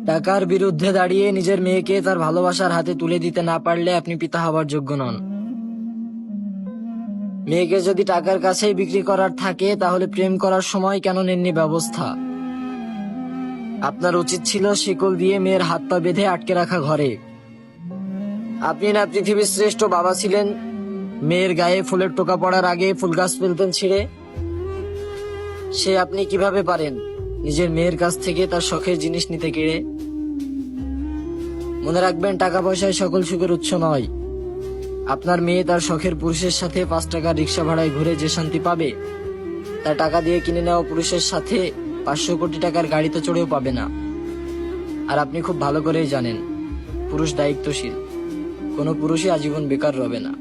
টাকার বিরুদ্ধে দাঁড়িয়ে নিজের মেয়েকে তার ভালোবাসার হাতে তুলে দিতে না পারলে আপনি পিতা হবার যোগ্য নন। মেয়েকে যদি টাকার কাছেই বিক্রি করার থাকে তাহলে প্রেম করার সময় কেন নেননি ব্যবস্থা? আপনার উচিত ছিল শিকল দিয়ে মেয়ের হাত পা বেঁধে আটকে রাখা ঘরে। আপনি না পৃথিবীর শ্রেষ্ঠ বাবা ছিলেন? মেয়ের গায়ে ফুলের টোকা পড়ার আগে ফুল গাছ ফেলতেন ছিঁড়ে। সে আপনি কিভাবে পারেন নিজের মেয়ের কাছ থেকে তার শখের জিনিস নিতে কেড়ে? মনে রাখবেন, টাকা পয়সায় সকল সুখের উৎস নয়। আপনার মেয়ে তার শখের পুরুষের সাথে 5 টাকার রিক্সা ভাড়ায় ঘুরে যে শান্তি পাবে, তার টাকা দিয়ে কিনে নেওয়া পুরুষের সাথে 500 কোটি টাকার গাড়িতে চড়েও পাবে না। আর আপনি খুব ভালো করেই জানেন, পুরুষ দায়িত্বশীল, কোনো পুরুষই আজীবন বেকার রবে না।